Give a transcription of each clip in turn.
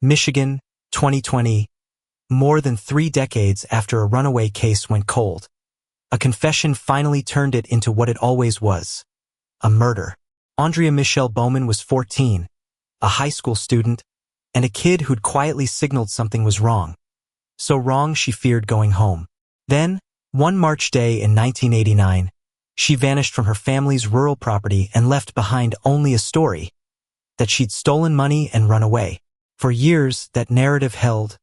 Michigan, 2020. More than 3 decades after a runaway case went cold, a confession finally turned it into what it always was: a murder. Aundria Michelle Bowman was 14, a high school student, and a kid who'd quietly signaled something was wrong. So wrong she feared going home. Then, one March day in 1989, she vanished from her family's rural property and left behind only a story that she'd stolen money and run away. For years, that narrative held,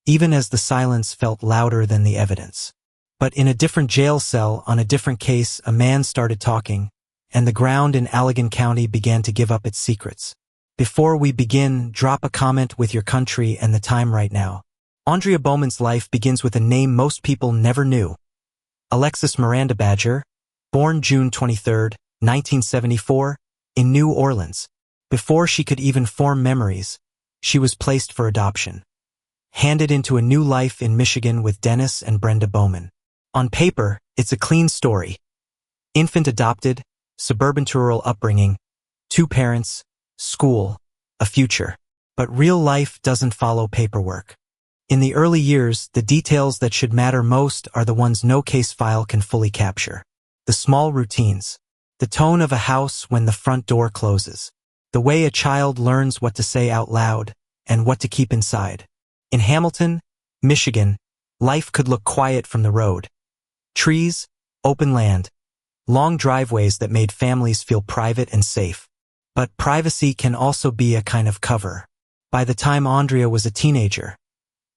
even as the silence felt louder than the evidence. But in a different jail cell on a different case, a man started talking, and the ground in Allegan County began to give up its secrets. Before we begin, drop a comment with your country and the time right now. Aundria Bowman's life begins with a name most people never knew: Alexis Miranda Badger, born June 23, 1974, in New Orleans. Before she could even form memories, she was placed for adoption, handed into a new life in Michigan with Dennis and Brenda Bowman. On paper, it's a clean story. Infant adopted, suburban to rural upbringing, 2 parents, school, a future. But real life doesn't follow paperwork. In the early years, the details that should matter most are the ones no case file can fully capture. The small routines. The tone of a house when the front door closes. The way a child learns what to say out loud and what to keep inside. In Hamilton, Michigan, life could look quiet from the road. Trees, open land, long driveways that made families feel private and safe. But privacy can also be a kind of cover. By the time Aundria was a teenager,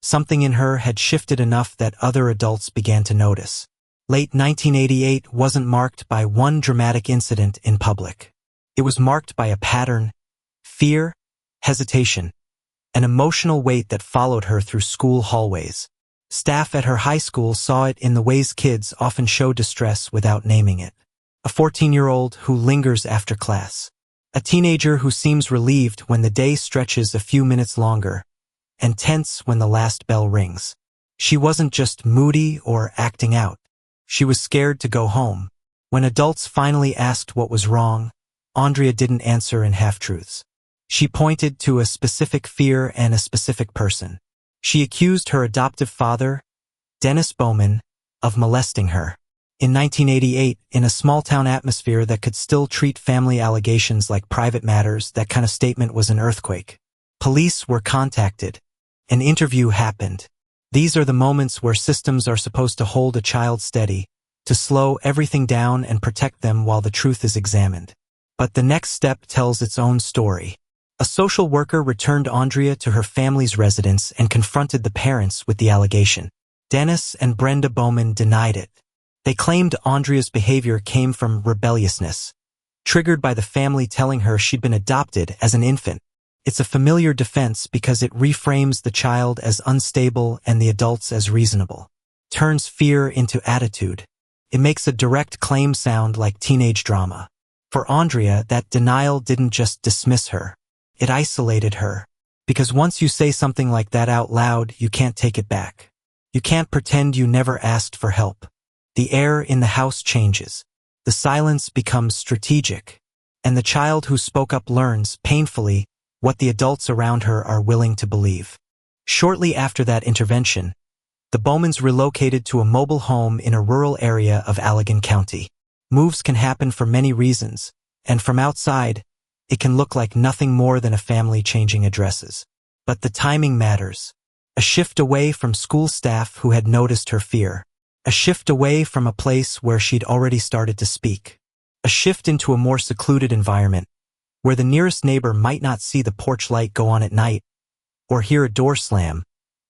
something in her had shifted enough that other adults began to notice. Late 1988 wasn't marked by one dramatic incident in public. It was marked by a pattern: fear, hesitation, an emotional weight that followed her through school hallways. Staff at her high school saw it in the ways kids often show distress without naming it. A 14-year-old who lingers after class. A teenager who seems relieved when the day stretches a few minutes longer, and tense when the last bell rings. She wasn't just moody or acting out. She was scared to go home. When adults finally asked what was wrong, Aundria didn't answer in half-truths. She pointed to a specific fear and a specific person. She accused her adoptive father, Dennis Bowman, of molesting her. In 1988, in a small-town atmosphere that could still treat family allegations like private matters, that kind of statement was an earthquake. Police were contacted. An interview happened. These are the moments where systems are supposed to hold a child steady, to slow everything down and protect them while the truth is examined. But the next step tells its own story. A social worker returned Aundria to her family's residence and confronted the parents with the allegation. Dennis and Brenda Bowman denied it. They claimed Aundria's behavior came from rebelliousness, triggered by the family telling her she'd been adopted as an infant. It's a familiar defense because it reframes the child as unstable and the adults as reasonable. Turns fear into attitude. It makes a direct claim sound like teenage drama. For Aundria, that denial didn't just dismiss her. It isolated her. Because once you say something like that out loud, you can't take it back. You can't pretend you never asked for help. The air in the house changes. The silence becomes strategic. And the child who spoke up learns, painfully, what the adults around her are willing to believe. Shortly after that intervention, the Bowmans relocated to a mobile home in a rural area of Allegan County. Moves can happen for many reasons, and from outside, it can look like nothing more than a family changing addresses. But the timing matters. A shift away from school staff who had noticed her fear. A shift away from a place where she'd already started to speak. A shift into a more secluded environment, where the nearest neighbor might not see the porch light go on at night, or hear a door slam,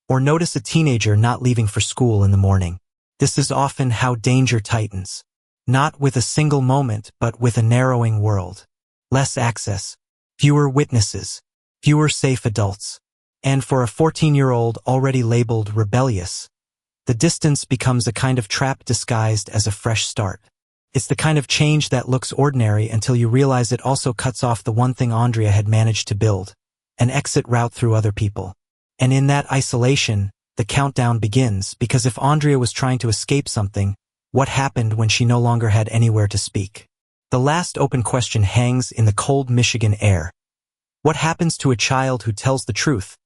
or notice a teenager not leaving for school in the morning. This is often how danger tightens. Not with a single moment, but with a narrowing world. Less access, fewer witnesses, fewer safe adults. And for a 14-year-old already labeled rebellious, the distance becomes a kind of trap disguised as a fresh start. It's the kind of change that looks ordinary until you realize it also cuts off the one thing Aundria had managed to build, an exit route through other people. And in that isolation, the countdown begins, because if Aundria was trying to escape something, what happened when she no longer had anywhere to speak? The last open question hangs in the cold Michigan air. What happens to a child who tells the truth,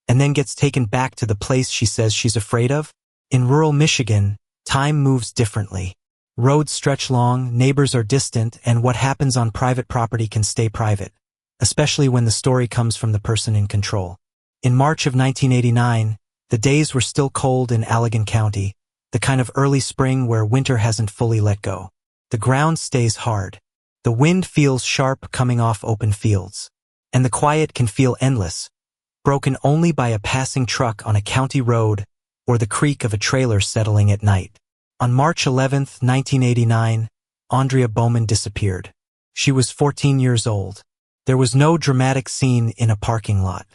and then gets taken back to the place she says she's afraid of? In rural Michigan, time moves differently. Roads stretch long, neighbors are distant, and what happens on private property can stay private, especially when the story comes from the person in control. In March of 1989, the days were still cold in Allegan County, the kind of early spring where winter hasn't fully let go. The ground stays hard. The wind feels sharp coming off open fields. And the quiet can feel endless, broken only by a passing truck on a county road or the creak of a trailer settling at night. On March 11, 1989, Aundria Bowman disappeared. She was 14 years old. There was no dramatic scene in a parking lot.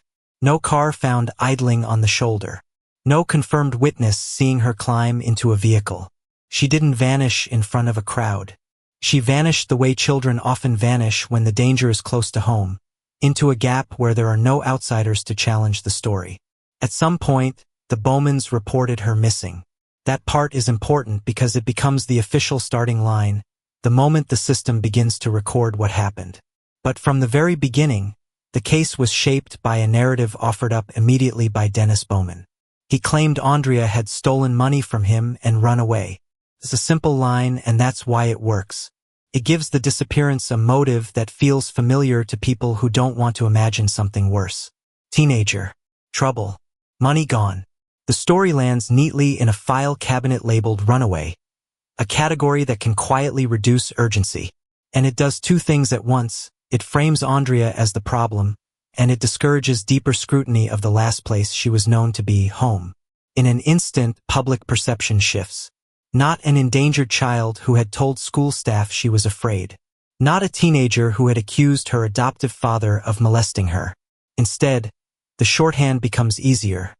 No car found idling on the shoulder. No confirmed witness seeing her climb into a vehicle. She didn't vanish in front of a crowd. She vanished the way children often vanish when the danger is close to home, into a gap where there are no outsiders to challenge the story. At some point, the Bowmans reported her missing. That part is important because it becomes the official starting line, the moment the system begins to record what happened. But from the very beginning, the case was shaped by a narrative offered up immediately by Dennis Bowman. He claimed Aundria had stolen money from him and run away. It's a simple line, and that's why it works. It gives the disappearance a motive that feels familiar to people who don't want to imagine something worse. Teenager. Trouble. Money gone. The story lands neatly in a file cabinet labeled runaway, a category that can quietly reduce urgency. And it does two things at once. It frames Aundria as the problem, and it discourages deeper scrutiny of the last place she was known to be, home. In an instant, public perception shifts. Not an endangered child who had told school staff she was afraid. Not a teenager who had accused her adoptive father of molesting her. Instead, the shorthand becomes easier.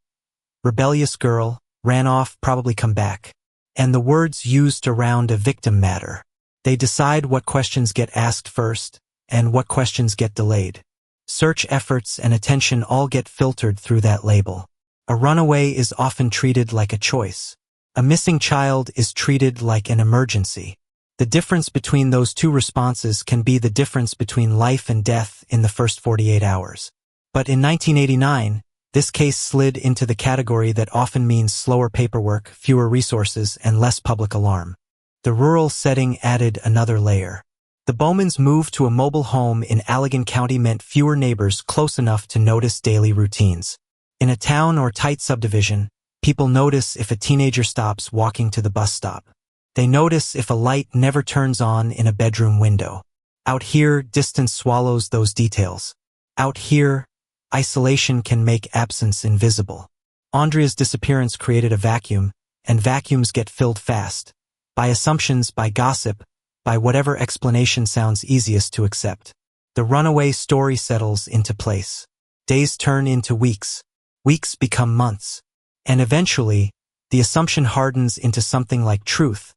Rebellious girl, ran off, probably come back. And the words used around a victim matter. They decide what questions get asked first, and what questions get delayed. Search efforts and attention all get filtered through that label. A runaway is often treated like a choice. A missing child is treated like an emergency. The difference between those two responses can be the difference between life and death in the first 48 hours. But in 1989, this case slid into the category that often means slower paperwork, fewer resources, and less public alarm. The rural setting added another layer. The Bowmans' move to a mobile home in Allegan County meant fewer neighbors close enough to notice daily routines. In a town or tight subdivision, people notice if a teenager stops walking to the bus stop. They notice if a light never turns on in a bedroom window. Out here, distance swallows those details. Out here, isolation can make absence invisible. Aundria's disappearance created a vacuum, and vacuums get filled fast. By assumptions, by gossip, by whatever explanation sounds easiest to accept. The runaway story settles into place. Days turn into weeks. Weeks become months. And eventually, the assumption hardens into something like truth,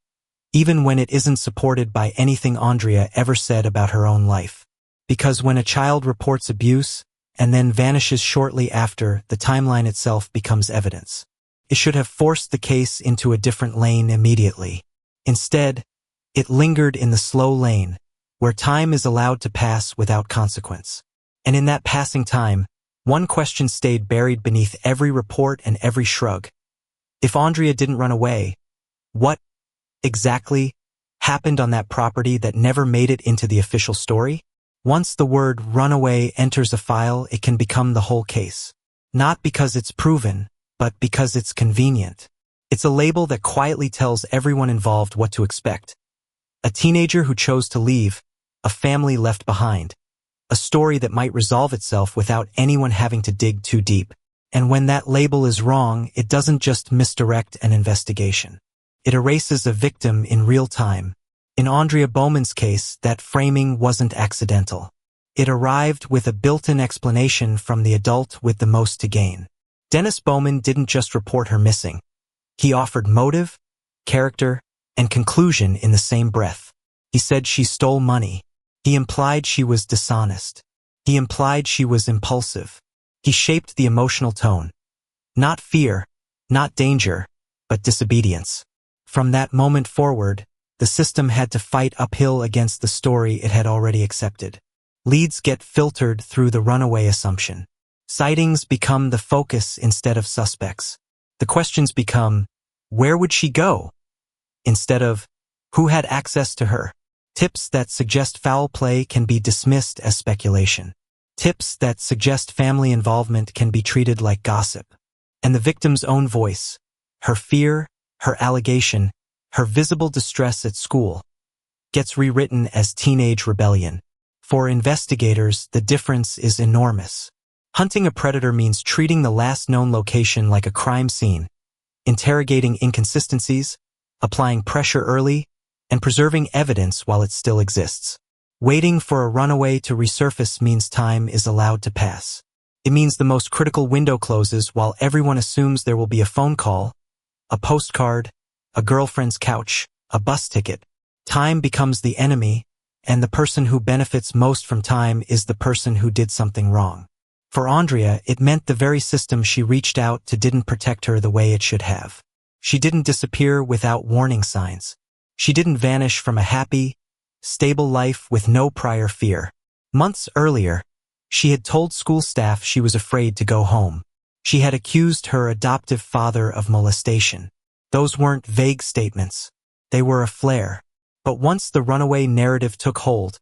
even when it isn't supported by anything Aundria ever said about her own life. Because when a child reports abuse, and then vanishes shortly after, the timeline itself becomes evidence. It should have forced the case into a different lane immediately. Instead, it lingered in the slow lane, where time is allowed to pass without consequence. And in that passing time, one question stayed buried beneath every report and every shrug. If Aundria didn't run away, what exactly happened on that property that never made it into the official story? Once the word runaway enters a file, it can become the whole case. Not because it's proven, but because it's convenient. It's a label that quietly tells everyone involved what to expect. A teenager who chose to leave, a family left behind, a story that might resolve itself without anyone having to dig too deep. And when that label is wrong, it doesn't just misdirect an investigation. It erases a victim in real time. In Aundria Bowman's case, that framing wasn't accidental. It arrived with a built-in explanation from the adult with the most to gain. Dennis Bowman didn't just report her missing. He offered motive, character, and conclusion in the same breath. He said she stole money. He implied she was dishonest. He implied she was impulsive. He shaped the emotional tone. Not fear, not danger, but disobedience. From that moment forward, the system had to fight uphill against the story it had already accepted. Leads get filtered through the runaway assumption. Sightings become the focus instead of suspects. The questions become, where would she go? Instead of, who had access to her? Tips that suggest foul play can be dismissed as speculation. Tips that suggest family involvement can be treated like gossip. And the victim's own voice, her fear, her allegation, her visible distress at school, gets rewritten as teenage rebellion. For investigators, the difference is enormous. Hunting a predator means treating the last known location like a crime scene, interrogating inconsistencies, applying pressure early, and preserving evidence while it still exists. Waiting for a runaway to resurface means time is allowed to pass. It means the most critical window closes while everyone assumes there will be a phone call, a postcard, a girlfriend's couch, a bus ticket. Time becomes the enemy, and the person who benefits most from time is the person who did something wrong. For Aundria, it meant the very system she reached out to didn't protect her the way it should have. She didn't disappear without warning signs. She didn't vanish from a happy, stable life with no prior fear. Months earlier, she had told school staff she was afraid to go home. She had accused her adoptive father of molestation. Those weren't vague statements. They were a flare. But once the runaway narrative took hold,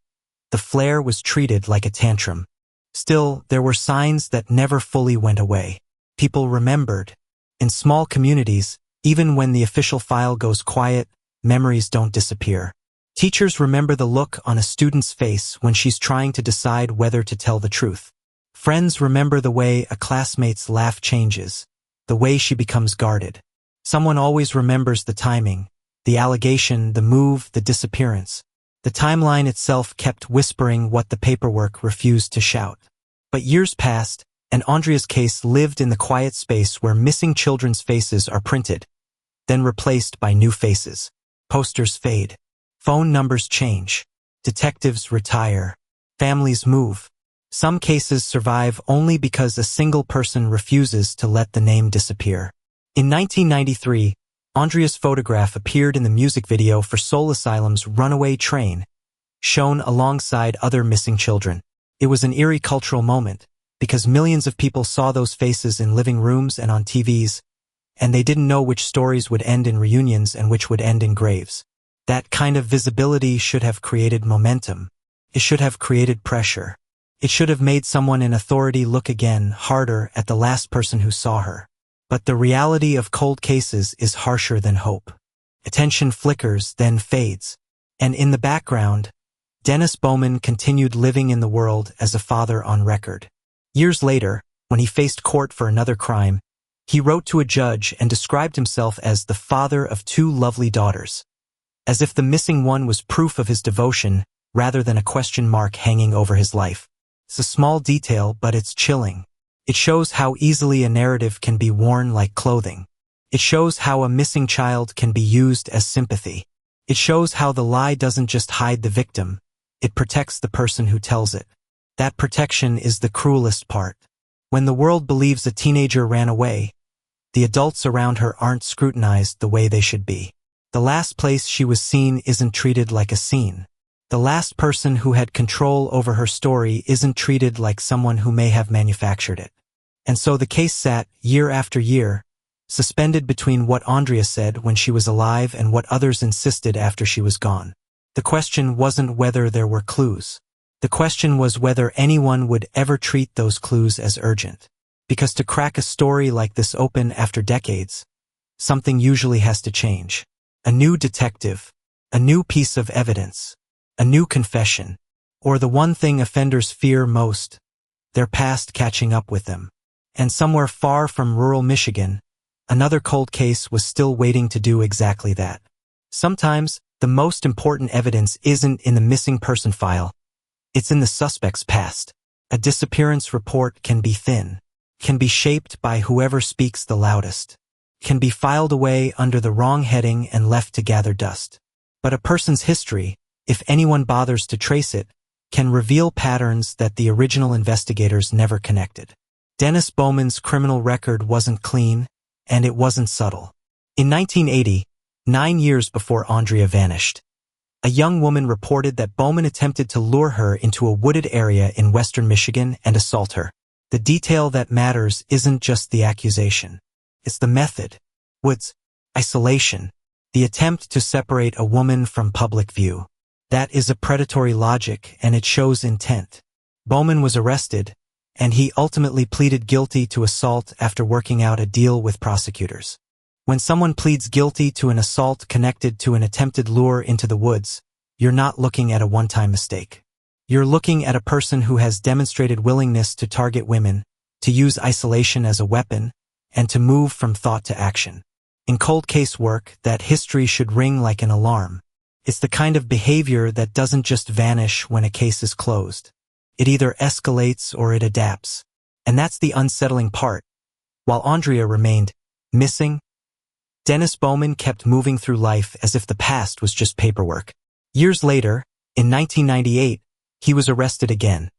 the flare was treated like a tantrum. Still, there were signs that never fully went away. People remembered. In small communities, even when the official file goes quiet, memories don't disappear. Teachers remember the look on a student's face when she's trying to decide whether to tell the truth. Friends remember the way a classmate's laugh changes, the way she becomes guarded. Someone always remembers the timing, the allegation, the move, the disappearance. The timeline itself kept whispering what the paperwork refused to shout. But years passed, and Aundria's case lived in the quiet space where missing children's faces are printed, then replaced by new faces. Posters fade. Phone numbers change. Detectives retire. Families move. Some cases survive only because a single person refuses to let the name disappear. In 1993, Aundria's photograph appeared in the music video for Soul Asylum's Runaway Train, shown alongside other missing children. It was an eerie cultural moment, because millions of people saw those faces in living rooms and on TVs, and they didn't know which stories would end in reunions and which would end in graves. That kind of visibility should have created momentum. It should have created pressure. It should have made someone in authority look again, harder, at the last person who saw her. But the reality of cold cases is harsher than hope. Attention flickers, then fades. And in the background, Dennis Bowman continued living in the world as a father on record. Years later, when he faced court for another crime, he wrote to a judge and described himself as the father of 2 lovely daughters, as if the missing one was proof of his devotion rather than a question mark hanging over his life. It's a small detail, but it's chilling. It shows how easily a narrative can be worn like clothing. It shows how a missing child can be used as sympathy. It shows how the lie doesn't just hide the victim, it protects the person who tells it. That protection is the cruelest part. When the world believes a teenager ran away, the adults around her aren't scrutinized the way they should be. The last place she was seen isn't treated like a scene. The last person who had control over her story isn't treated like someone who may have manufactured it. And so the case sat, year after year, suspended between what Aundria said when she was alive and what others insisted after she was gone. The question wasn't whether there were clues. The question was whether anyone would ever treat those clues as urgent. Because to crack a story like this open after decades, something usually has to change. A new detective, a new piece of evidence, a new confession, or the one thing offenders fear most, their past catching up with them. And somewhere far from rural Michigan, another cold case was still waiting to do exactly that. Sometimes, the most important evidence isn't in the missing person file, it's in the suspect's past. A disappearance report can be thin, can be shaped by whoever speaks the loudest, can be filed away under the wrong heading and left to gather dust. But a person's history, if anyone bothers to trace it, can reveal patterns that the original investigators never connected. Dennis Bowman's criminal record wasn't clean, and it wasn't subtle. In 1980, 9 years before Aundria vanished, a young woman reported that Bowman attempted to lure her into a wooded area in western Michigan and assault her. The detail that matters isn't just the accusation. It's the method. Woods. Isolation. The attempt to separate a woman from public view. That is a predatory logic, and it shows intent. Bowman was arrested, and he ultimately pleaded guilty to assault after working out a deal with prosecutors. When someone pleads guilty to an assault connected to an attempted lure into the woods, you're not looking at a one-time mistake. You're looking at a person who has demonstrated willingness to target women, to use isolation as a weapon, and to move from thought to action. In cold case work, that history should ring like an alarm. It's the kind of behavior that doesn't just vanish when a case is closed. It either escalates or it adapts. And that's the unsettling part. While Aundria remained missing, Dennis Bowman kept moving through life as if the past was just paperwork. Years later, in 1998, he was arrested again.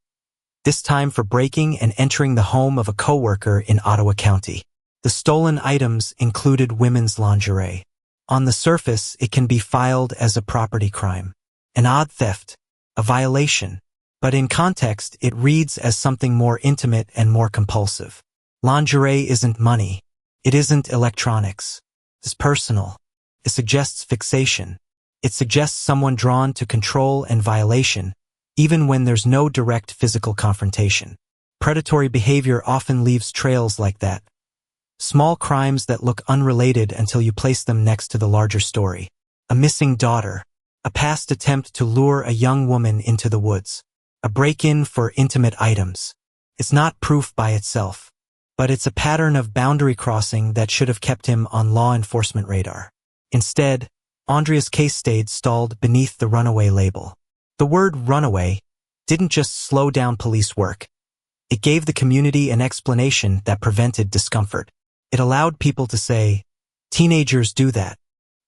This time for breaking and entering the home of a coworker in Ottawa County. The stolen items included women's lingerie. On the surface, it can be filed as a property crime, an odd theft, a violation. But in context, it reads as something more intimate and more compulsive. Lingerie isn't money. It isn't electronics. It's personal. It suggests fixation. It suggests someone drawn to control and violation, even when there's no direct physical confrontation. Predatory behavior often leaves trails like that. Small crimes that look unrelated until you place them next to the larger story. A missing daughter. A past attempt to lure a young woman into the woods. A break-in for intimate items. It's not proof by itself, but it's a pattern of boundary crossing that should have kept him on law enforcement radar. Instead, Aundria's case stayed stalled beneath the runaway label. The word runaway didn't just slow down police work. It gave the community an explanation that prevented discomfort. It allowed people to say, teenagers do that.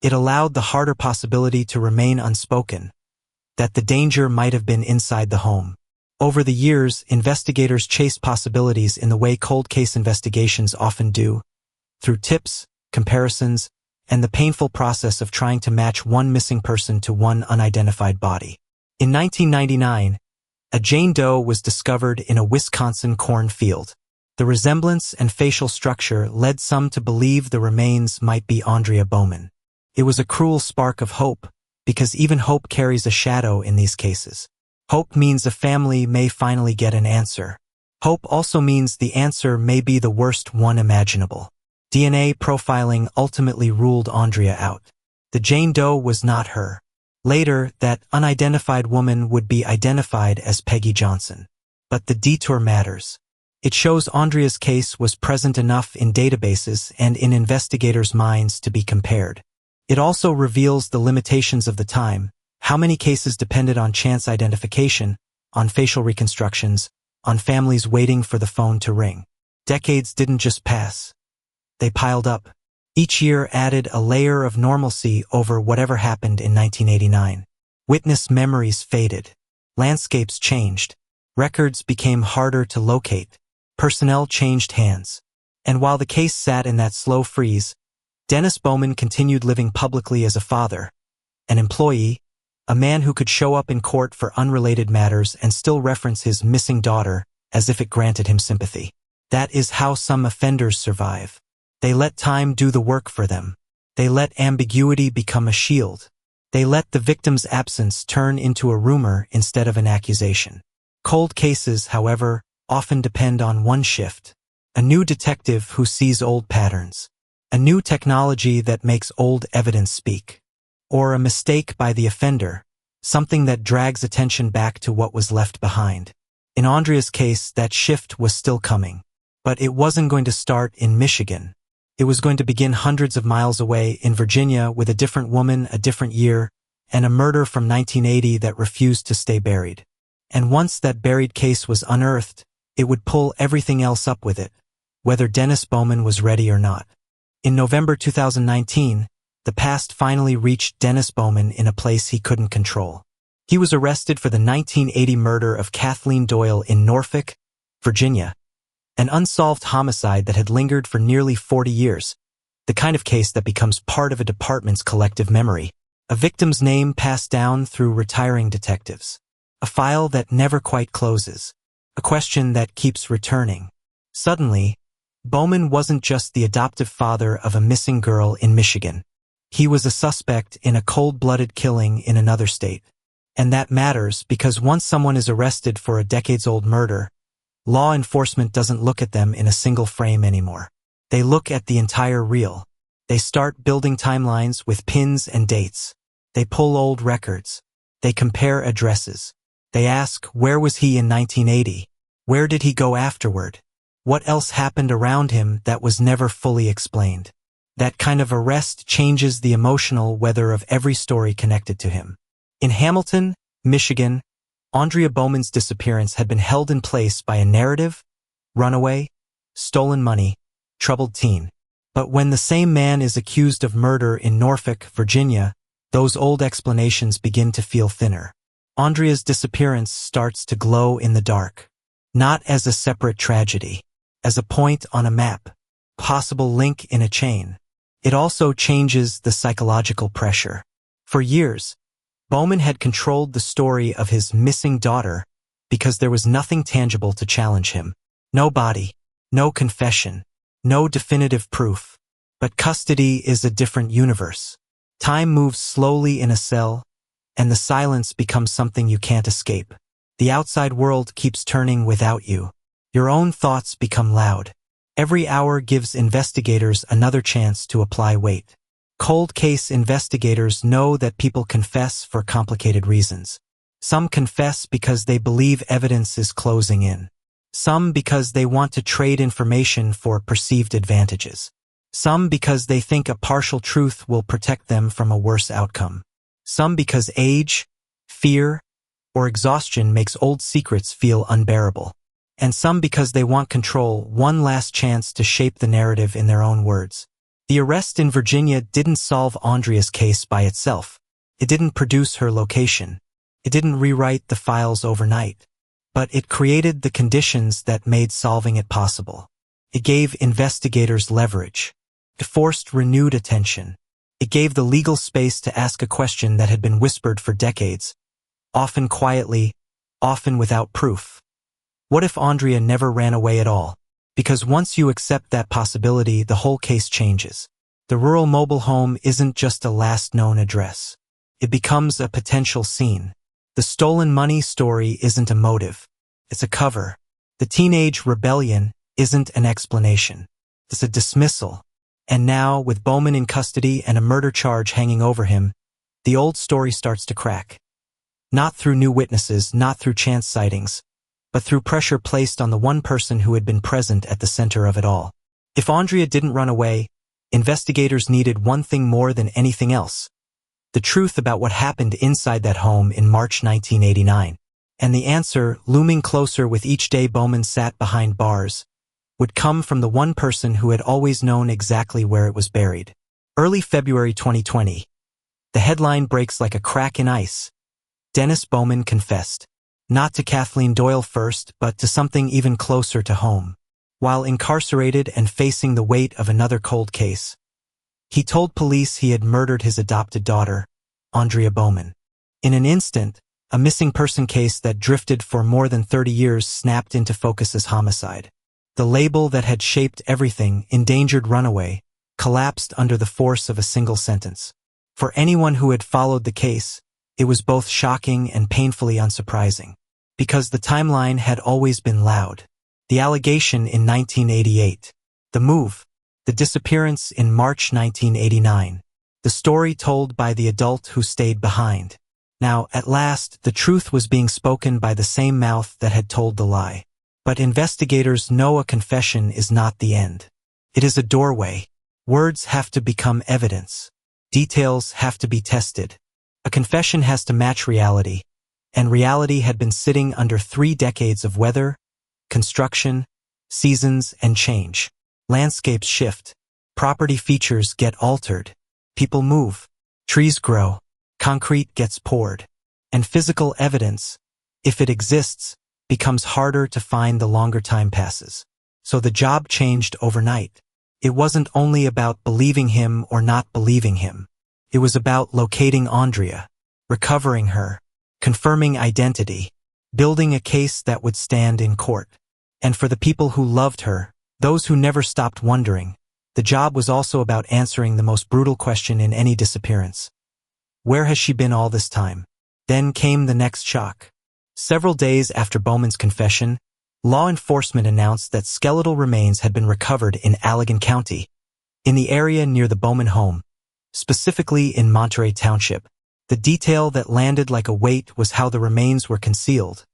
It allowed the harder possibility to remain unspoken, that the danger might have been inside the home. Over the years, investigators chased possibilities in the way cold case investigations often do, through tips, comparisons, and the painful process of trying to match one missing person to one unidentified body. In 1999, a Jane Doe was discovered in a Wisconsin cornfield. The resemblance and facial structure led some to believe the remains might be Aundria Bowman. It was a cruel spark of hope, because even hope carries a shadow in these cases. Hope means a family may finally get an answer. Hope also means the answer may be the worst one imaginable. DNA profiling ultimately ruled Aundria out. The Jane Doe was not her. Later, that unidentified woman would be identified as Peggy Johnson. But the detour matters. It shows Aundria's case was present enough in databases and in investigators' minds to be compared. It also reveals the limitations of the time, how many cases depended on chance identification, on facial reconstructions, on families waiting for the phone to ring. Decades didn't just pass. They piled up. Each year added a layer of normalcy over whatever happened in 1989. Witness memories faded. Landscapes changed. Records became harder to locate. Personnel changed hands. And while the case sat in that slow freeze, Dennis Bowman continued living publicly as a father, an employee, a man who could show up in court for unrelated matters and still reference his missing daughter as if it granted him sympathy. That is how some offenders survive. They let time do the work for them. They let ambiguity become a shield. They let the victim's absence turn into a rumor instead of an accusation. Cold cases, however, often depend on one shift. A new detective who sees old patterns. A new technology that makes old evidence speak. Or a mistake by the offender, something that drags attention back to what was left behind. In Aundria's case, that shift was still coming. But it wasn't going to start in Michigan. It was going to begin hundreds of miles away in Virginia with a different woman, a different year, and a murder from 1980 that refused to stay buried. And once that buried case was unearthed, it would pull everything else up with it, whether Dennis Bowman was ready or not. In November 2019, the past finally reached Dennis Bowman in a place he couldn't control. He was arrested for the 1980 murder of Kathleen Doyle in Norfolk, Virginia, an unsolved homicide that had lingered for nearly 40 years, the kind of case that becomes part of a department's collective memory, a victim's name passed down through retiring detectives, a file that never quite closes, a question that keeps returning. Suddenly, Bowman wasn't just the adoptive father of a missing girl in Michigan. He was a suspect in a cold-blooded killing in another state. And that matters because once someone is arrested for a decades-old murder, law enforcement doesn't look at them in a single frame anymore. They look at the entire reel. They start building timelines with pins and dates. They pull old records. They compare addresses. They ask, where was he in 1980? Where did he go afterward? What else happened around him that was never fully explained? That kind of arrest changes the emotional weather of every story connected to him. In Hamilton, Michigan, Aundria Bowman's disappearance had been held in place by a narrative, runaway, stolen money, troubled teen. But when the same man is accused of murder in Norfolk, Virginia, those old explanations begin to feel thinner. Aundria's disappearance starts to glow in the dark, not as a separate tragedy, as a point on a map, possible link in a chain. It also changes the psychological pressure. For years, Bowman had controlled the story of his missing daughter because there was nothing tangible to challenge him. No body, no confession, no definitive proof. But custody is a different universe. Time moves slowly in a cell, and the silence becomes something you can't escape. The outside world keeps turning without you. Your own thoughts become loud. Every hour gives investigators another chance to apply weight. Cold case investigators know that people confess for complicated reasons. Some confess because they believe evidence is closing in. Some because they want to trade information for perceived advantages. Some because they think a partial truth will protect them from a worse outcome. Some because age, fear, or exhaustion makes old secrets feel unbearable. And some because they want control, one last chance to shape the narrative in their own words. The arrest in Virginia didn't solve Aundria's case by itself. It didn't produce her location. It didn't rewrite the files overnight. But it created the conditions that made solving it possible. It gave investigators leverage. It forced renewed attention. It gave the legal space to ask a question that had been whispered for decades, often quietly, often without proof. What if Aundria never ran away at all? Because once you accept that possibility, the whole case changes. The rural mobile home isn't just a last known address. It becomes a potential scene. The stolen money story isn't a motive. It's a cover. The teenage rebellion isn't an explanation. It's a dismissal. And now, with Bowman in custody and a murder charge hanging over him, the old story starts to crack. Not through new witnesses, not through chance sightings, but through pressure placed on the one person who had been present at the center of it all. If Aundria didn't run away, investigators needed one thing more than anything else: the truth about what happened inside that home in March 1989. And the answer, looming closer with each day Bowman sat behind bars, would come from the one person who had always known exactly where it was buried. Early February 2020. The headline breaks like a crack in ice. Dennis Bowman confessed. Not to Kathleen Doyle first, but to something even closer to home. While incarcerated and facing the weight of another cold case, he told police he had murdered his adopted daughter, Aundria Bowman. In an instant, a missing person case that drifted for more than 30 years snapped into focus as homicide. The label that had shaped everything, endangered runaway, collapsed under the force of a single sentence. For anyone who had followed the case, it was both shocking and painfully unsurprising. Because the timeline had always been loud. The allegation in 1988. The move. The disappearance in March 1989. The story told by the adult who stayed behind. Now, at last, the truth was being spoken by the same mouth that had told the lie. But investigators know a confession is not the end. It is a doorway. Words have to become evidence. Details have to be tested. A confession has to match reality. And reality had been sitting under 3 decades of weather, construction, seasons, and change. Landscapes shift. Property features get altered. People move. Trees grow. Concrete gets poured. And physical evidence, if it exists, becomes harder to find the longer time passes. So the job changed overnight. It wasn't only about believing him or not believing him. It was about locating Aundria, recovering her, confirming identity, building a case that would stand in court. And for the people who loved her, those who never stopped wondering, the job was also about answering the most brutal question in any disappearance. Where has she been all this time? Then came the next shock. Several days after Bowman's confession, law enforcement announced that skeletal remains had been recovered in Allegan County, in the area near the Bowman home, specifically in Monterey Township. The detail that landed like a weight was how the remains were concealed,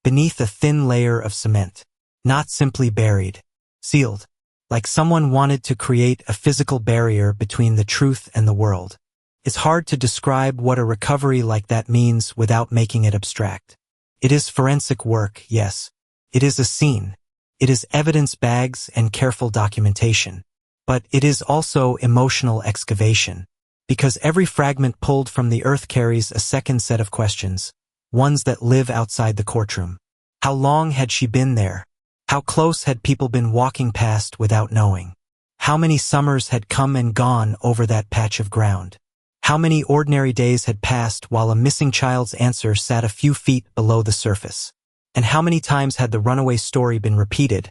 beneath a thin layer of cement. Not simply buried, sealed, like someone wanted to create a physical barrier between the truth and the world. It's hard to describe what a recovery like that means without making it abstract. It is forensic work, yes. It is a scene. It is evidence bags and careful documentation. But it is also emotional excavation. Because every fragment pulled from the earth carries a second set of questions, ones that live outside the courtroom. How long had she been there? How close had people been walking past without knowing? How many summers had come and gone over that patch of ground? How many ordinary days had passed while a missing child's answer sat a few feet below the surface? And how many times had the runaway story been repeated?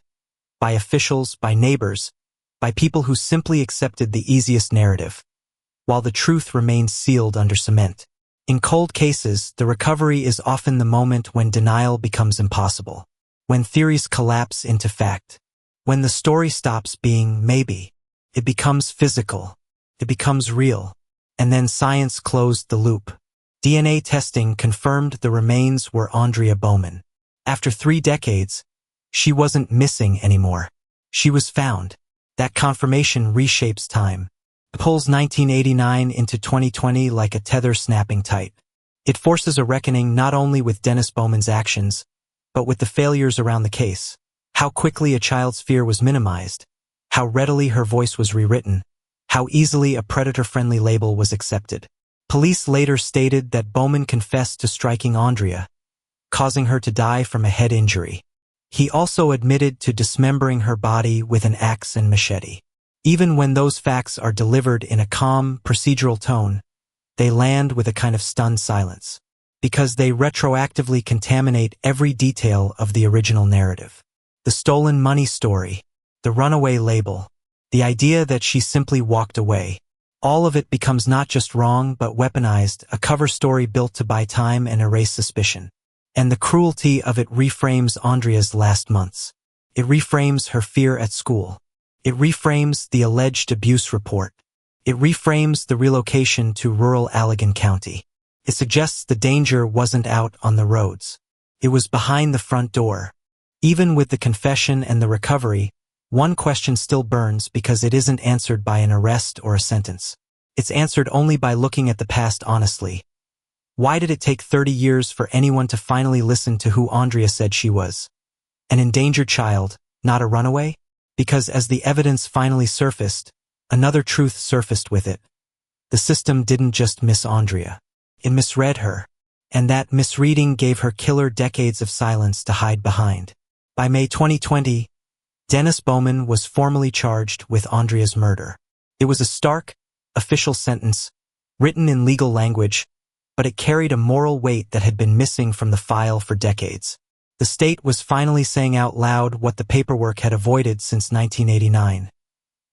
By officials, by neighbors, by people who simply accepted the easiest narrative, while the truth remained sealed under cement. In cold cases, the recovery is often the moment when denial becomes impossible. When theories collapse into fact. When the story stops being maybe. It becomes physical. It becomes real. And then science closed the loop. DNA testing confirmed the remains were Aundria Bowman. After 3 decades, she wasn't missing anymore. She was found. That confirmation reshapes time. It pulls 1989 into 2020 like a tether snapping tight. It forces a reckoning not only with Dennis Bowman's actions, but with the failures around the case. How quickly a child's fear was minimized. How readily her voice was rewritten. How easily a predator-friendly label was accepted. Police later stated that Bowman confessed to striking Aundria, causing her to die from a head injury. He also admitted to dismembering her body with an axe and machete. Even when those facts are delivered in a calm, procedural tone, they land with a kind of stunned silence, because they retroactively contaminate every detail of the original narrative. The stolen money story, the runaway label, the idea that she simply walked away. All of it becomes not just wrong but weaponized, a cover story built to buy time and erase suspicion. And the cruelty of it reframes Aundria's last months. It reframes her fear at school. It reframes the alleged abuse report. It reframes the relocation to rural Allegan County. It suggests the danger wasn't out on the roads. It was behind the front door. Even with the confession and the recovery, one question still burns because it isn't answered by an arrest or a sentence. It's answered only by looking at the past honestly. Why did it take 30 years for anyone to finally listen to who Aundria said she was? An endangered child, not a runaway? Because as the evidence finally surfaced, another truth surfaced with it. The system didn't just miss Aundria. It misread her. And that misreading gave her killer decades of silence to hide behind. By May 2020, Dennis Bowman was formally charged with Aundria's murder. It was a stark, official sentence, written in legal language, but it carried a moral weight that had been missing from the file for decades. The state was finally saying out loud what the paperwork had avoided since 1989.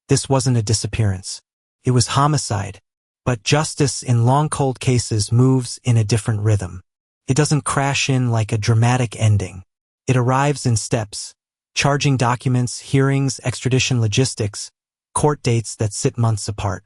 This wasn't a disappearance. It was homicide. But justice in long cold cases moves in a different rhythm. It doesn't crash in like a dramatic ending. It arrives in steps. Charging documents, hearings, extradition logistics, court dates that sit months apart.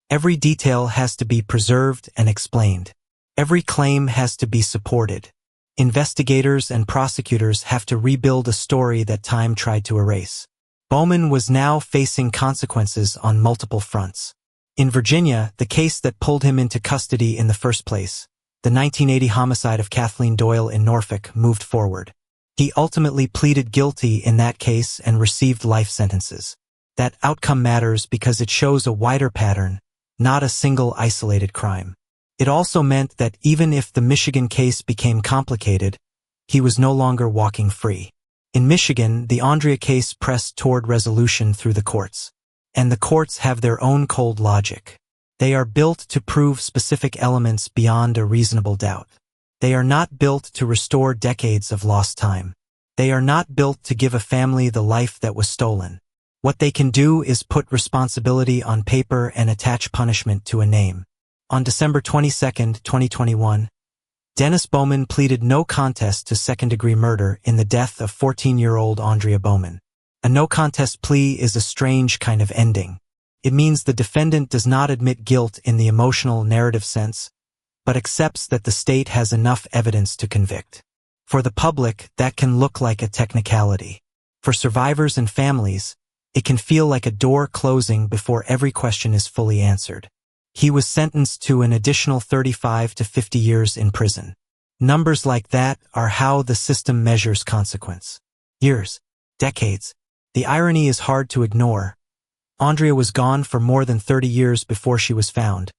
Every detail has to be preserved and explained. Every claim has to be supported. Investigators and prosecutors have to rebuild a story that time tried to erase. Bowman was now facing consequences on multiple fronts. In Virginia, the case that pulled him into custody in the first place, the 1980 homicide of Kathleen Doyle in Norfolk, moved forward. He ultimately pleaded guilty in that case and received life sentences. That outcome matters because it shows a wider pattern, not a single isolated crime. It also meant that even if the Michigan case became complicated, he was no longer walking free. In Michigan, the Aundria case pressed toward resolution through the courts. And the courts have their own cold logic. They are built to prove specific elements beyond a reasonable doubt. They are not built to restore decades of lost time. They are not built to give a family the life that was stolen. What they can do is put responsibility on paper and attach punishment to a name. On December 22, 2021, Dennis Bowman pleaded no contest to second-degree murder in the death of 14-year-old Aundria Bowman. A no-contest plea is a strange kind of ending. It means the defendant does not admit guilt in the emotional narrative sense, but accepts that the state has enough evidence to convict. For the public, that can look like a technicality. For survivors and families, it can feel like a door closing before every question is fully answered. He was sentenced to an additional 35 to 50 years in prison. Numbers like that are how the system measures consequence. Years, decades. The irony is hard to ignore. Aundria was gone for more than 30 years before she was found,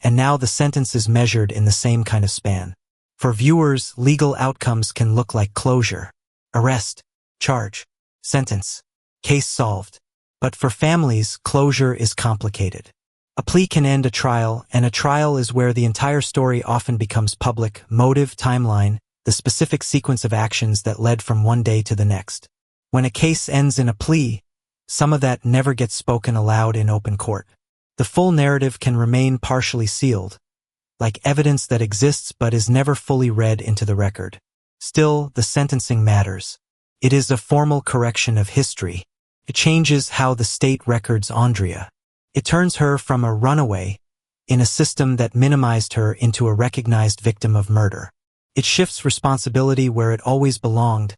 and now the sentence is measured in the same kind of span. For viewers, legal outcomes can look like closure. Arrest, charge, sentence, case solved. But for families, closure is complicated. A plea can end a trial, and a trial is where the entire story often becomes public: motive, timeline, the specific sequence of actions that led from one day to the next. When a case ends in a plea, some of that never gets spoken aloud in open court. The full narrative can remain partially sealed, like evidence that exists but is never fully read into the record. Still, the sentencing matters. It is a formal correction of history. It changes how the state records Aundria. It turns her from a runaway in a system that minimized her into a recognized victim of murder. It shifts responsibility where it always belonged,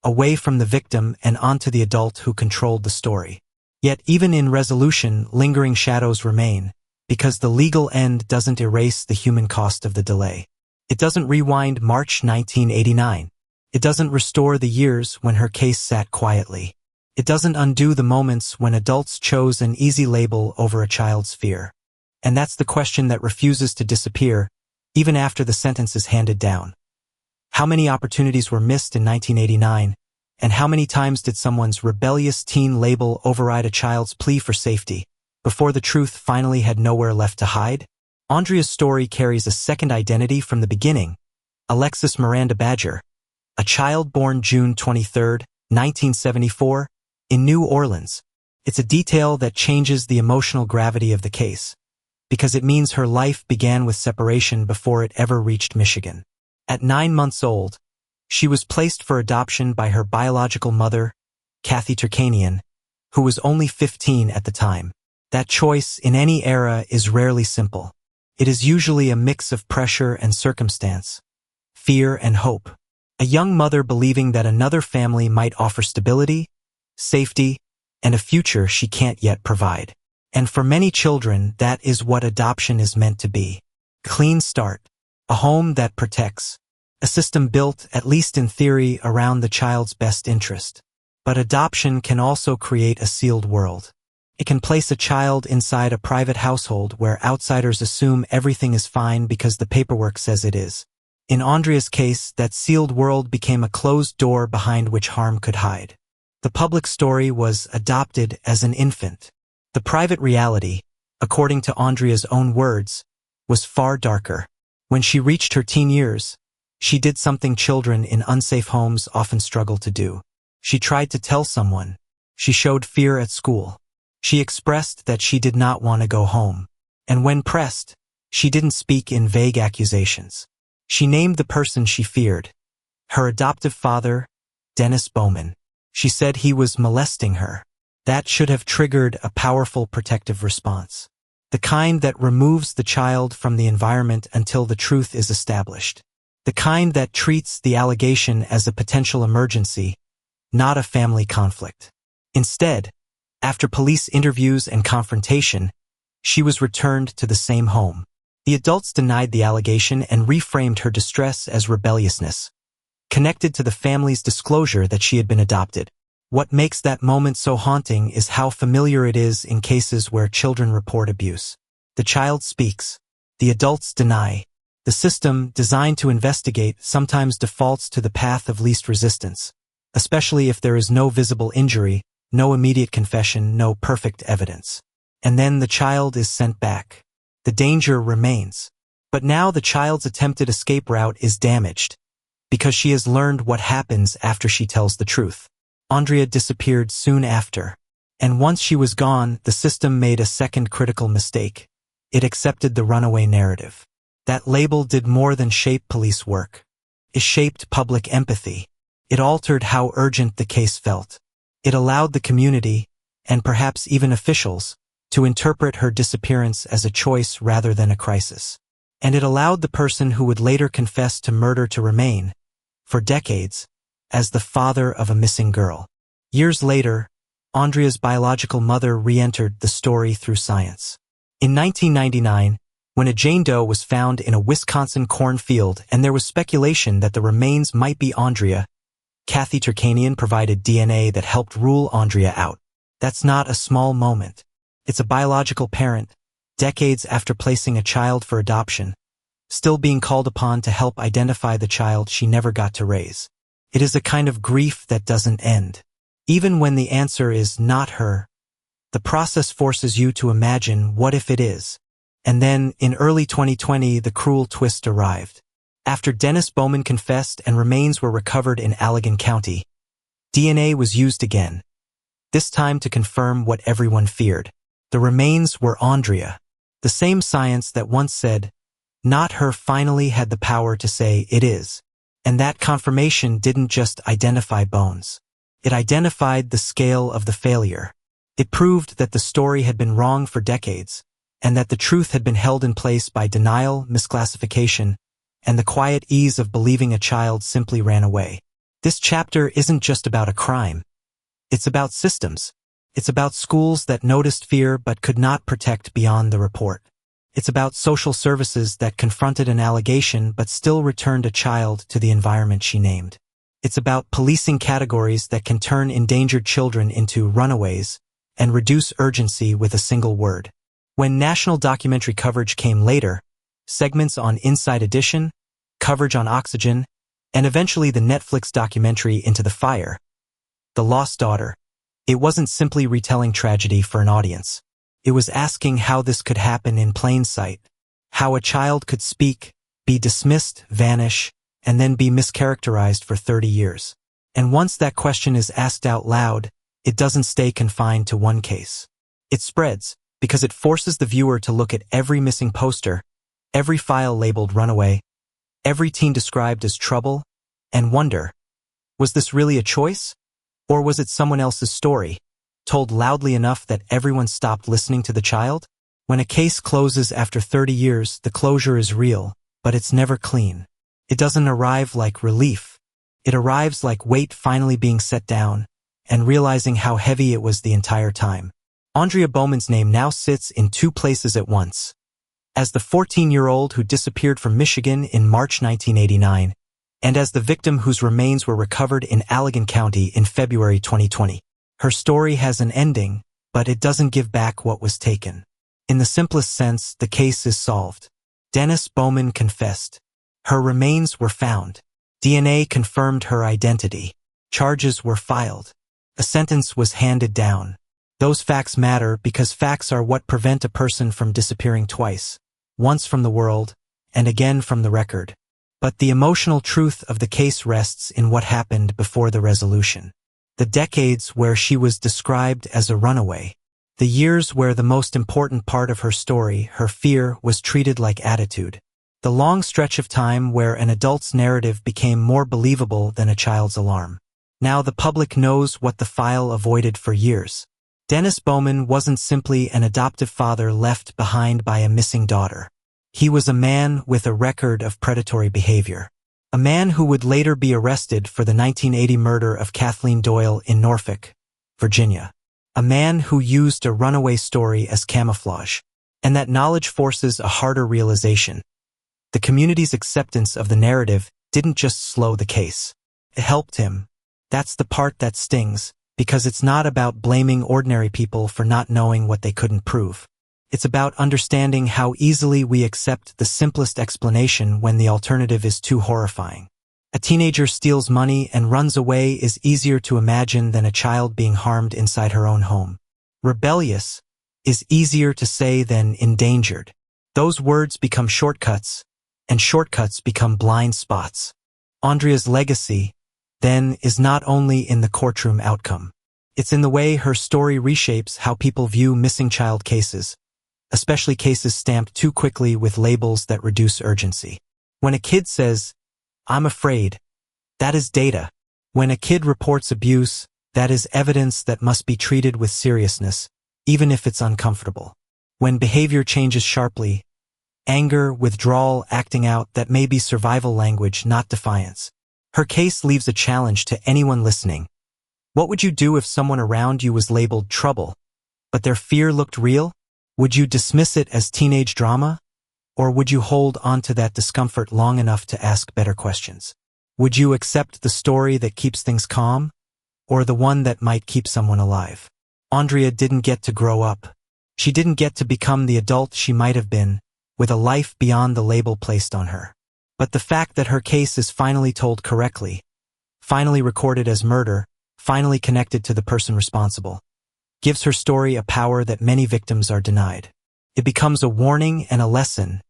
away from the victim and onto the adult who controlled the story. Yet even in resolution, lingering shadows remain, because the legal end doesn't erase the human cost of the delay. It doesn't rewind March 1989. It doesn't restore the years when her case sat quietly. It doesn't undo the moments when adults chose an easy label over a child's fear. And that's the question that refuses to disappear, even after the sentence is handed down. How many opportunities were missed in 1989, and how many times did someone's rebellious teen label override a child's plea for safety, before the truth finally had nowhere left to hide? Aundria's story carries a second identity from the beginning: Alexis Miranda Badger, a child born June 23, 1974, in New Orleans. It's a detail that changes the emotional gravity of the case, because it means her life began with separation before it ever reached Michigan. At 9 months old, she was placed for adoption by her biological mother, Kathy Turkanian, who was only 15 at the time. That choice in any era is rarely simple. It is usually a mix of pressure and circumstance, fear and hope. A young mother believing that another family might offer stability, safety, and a future she can't yet provide. And for many children, that is what adoption is meant to be. Clean start, a home that protects, a system built, at least in theory, around the child's best interest. But adoption can also create a sealed world. It can place a child inside a private household where outsiders assume everything is fine because the paperwork says it is. In Aundria's case, that sealed world became a closed door behind which harm could hide. The public story was adopted as an infant. The private reality, according to Aundria's own words, was far darker. When she reached her teen years, she did something children in unsafe homes often struggle to do. She tried to tell someone. She showed fear at school. She expressed that she did not want to go home. And when pressed, she didn't speak in vague accusations. She named the person she feared, her adoptive father, Dennis Bowman. She said he was molesting her. That should have triggered a powerful protective response. The kind that removes the child from the environment until the truth is established. The kind that treats the allegation as a potential emergency, not a family conflict. Instead, after police interviews and confrontation, she was returned to the same home. The adults denied the allegation and reframed her distress as rebelliousness, connected to the family's disclosure that she had been adopted. What makes that moment so haunting is how familiar it is in cases where children report abuse. The child speaks. The adults deny. The system, designed to investigate, sometimes defaults to the path of least resistance, especially if there is no visible injury, no immediate confession, no perfect evidence. And then the child is sent back. The danger remains. But now the child's attempted escape route is damaged. because she has learned what happens after she tells the truth. Aundria disappeared soon after. And once she was gone, the system made a second critical mistake. It accepted the runaway narrative. That label did more than shape police work. It shaped public empathy. It altered how urgent the case felt. It allowed the community, and perhaps even officials, to interpret her disappearance as a choice rather than a crisis. And it allowed the person who would later confess to murder to remain, for decades, as the father of a missing girl. Years later, Aundria's biological mother re-entered the story through science. In 1999, when a Jane Doe was found in a Wisconsin cornfield and there was speculation that the remains might be Aundria, Kathy Turkanian provided DNA that helped rule Aundria out. That's not a small moment. It's a biological parent, decades after placing a child for adoption, still being called upon to help identify the child she never got to raise. It is a kind of grief that doesn't end. Even when the answer is not her, the process forces you to imagine what if it is. And then, in early 2020, the cruel twist arrived. After Dennis Bowman confessed and remains were recovered in Allegan County, DNA was used again, this time to confirm what everyone feared. The remains were Aundria. The same science that once said, not her, finally had the power to say it is. And that confirmation didn't just identify bones. It identified the scale of the failure. It proved that the story had been wrong for decades, and that the truth had been held in place by denial, misclassification, and the quiet ease of believing a child simply ran away. This chapter isn't just about a crime. It's about systems. It's about schools that noticed fear but could not protect beyond the report. It's about social services that confronted an allegation but still returned a child to the environment she named. It's about policing categories that can turn endangered children into runaways and reduce urgency with a single word. When national documentary coverage came later, segments on Inside Edition, coverage on Oxygen, and eventually the Netflix documentary Into the Fire, The Lost Daughter, it wasn't simply retelling tragedy for an audience. It was asking how this could happen in plain sight, how a child could speak, be dismissed, vanish, and then be mischaracterized for 30 years. And once that question is asked out loud, it doesn't stay confined to one case. It spreads, because it forces the viewer to look at every missing poster, every file labeled runaway, every teen described as trouble, and wonder, was this really a choice? Or was it someone else's story, told loudly enough that everyone stopped listening to the child? When a case closes after 30 years, the closure is real, but it's never clean. It doesn't arrive like relief. It arrives like weight finally being set down, and realizing how heavy it was the entire time. Aundria Bowman's name now sits in two places at once. As the 14-year-old who disappeared from Michigan in March 1989, and as the victim whose remains were recovered in Allegan County in February 2020. Her story has an ending, but it doesn't give back what was taken. In the simplest sense, the case is solved. Dennis Bowman confessed. Her remains were found. DNA confirmed her identity. Charges were filed. A sentence was handed down. Those facts matter because facts are what prevent a person from disappearing twice, once from the world, and again from the record. But the emotional truth of the case rests in what happened before the resolution. The decades where she was described as a runaway. The years where the most important part of her story, her fear, was treated like attitude. The long stretch of time where an adult's narrative became more believable than a child's alarm. Now the public knows what the file avoided for years. Dennis Bowman wasn't simply an adoptive father left behind by a missing daughter. He was a man with a record of predatory behavior. A man who would later be arrested for the 1980 murder of Kathleen Doyle in Norfolk, Virginia. A man who used a runaway story as camouflage. And that knowledge forces a harder realization. The community's acceptance of the narrative didn't just slow the case. It helped him. That's the part that stings, because it's not about blaming ordinary people for not knowing what they couldn't prove. It's about understanding how easily we accept the simplest explanation when the alternative is too horrifying. A teenager steals money and runs away is easier to imagine than a child being harmed inside her own home. Rebellious is easier to say than endangered. Those words become shortcuts, and shortcuts become blind spots. Aundria's legacy, then, is not only in the courtroom outcome. It's in the way her story reshapes how people view missing child cases, especially cases stamped too quickly with labels that reduce urgency. When a kid says, "I'm afraid," that is data. When a kid reports abuse, that is evidence that must be treated with seriousness, even if it's uncomfortable. When behavior changes sharply, anger, withdrawal, acting out, that may be survival language, not defiance. Her case leaves a challenge to anyone listening. What would you do if someone around you was labeled trouble, but their fear looked real? Would you dismiss it as teenage drama? Or would you hold on to that discomfort long enough to ask better questions? Would you accept the story that keeps things calm, or the one that might keep someone alive? Aundria didn't get to grow up. She didn't get to become the adult she might have been, with a life beyond the label placed on her. But the fact that her case is finally told correctly, finally recorded as murder, finally connected to the person responsible, gives her story a power that many victims are denied. It becomes a warning and a lesson,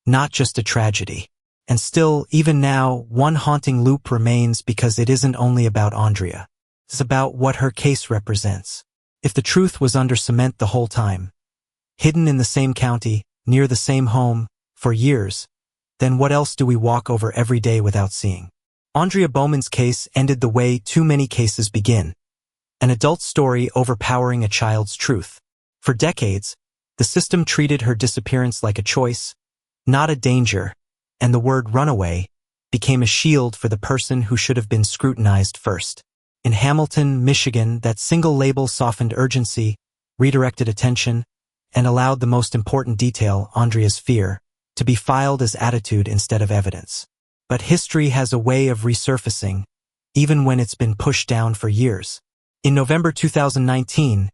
not just a tragedy. And still, even now, one haunting loop remains, because it isn't only about Aundria. It's about what her case represents. If the truth was under cement the whole time, hidden in the same county, near the same home, for years, then what else do we walk over every day without seeing? Aundria Bowman's case ended the way too many cases begin. An adult story overpowering a child's truth. For decades, the system treated her disappearance like a choice, not a danger, and the word runaway became a shield for the person who should have been scrutinized first. In Hamilton, Michigan, that single label softened urgency, redirected attention, and allowed the most important detail, Aundria's fear, to be filed as attitude instead of evidence. But history has a way of resurfacing, even when it's been pushed down for years. In November 2019,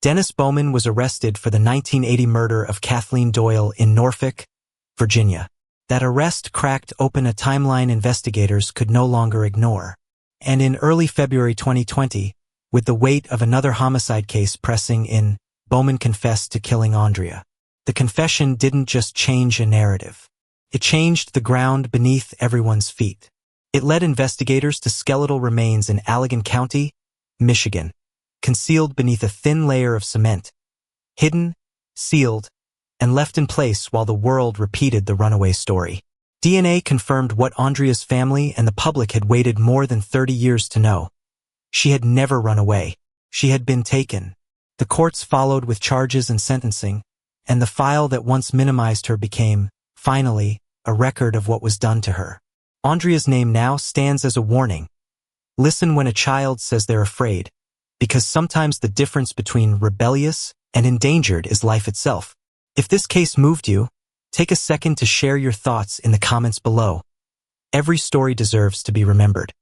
Dennis Bowman was arrested for the 1980 murder of Kathleen Doyle in Norfolk, Virginia. That arrest cracked open a timeline investigators could no longer ignore. And in early February 2020, with the weight of another homicide case pressing in, Bowman confessed to killing Aundria. The confession didn't just change a narrative. It changed the ground beneath everyone's feet. It led investigators to skeletal remains in Allegan County, Michigan, concealed beneath a thin layer of cement, hidden, sealed, and left in place while the world repeated the runaway story. DNA confirmed what Aundria's family and the public had waited more than 30 years to know. She had never run away. She had been taken. The courts followed with charges and sentencing, and the file that once minimized her became, finally, a record of what was done to her. Aundria's name now stands as a warning. Listen when a child says they're afraid, because sometimes the difference between rebellious and endangered is life itself. If this case moved you, take a second to share your thoughts in the comments below. Every story deserves to be remembered.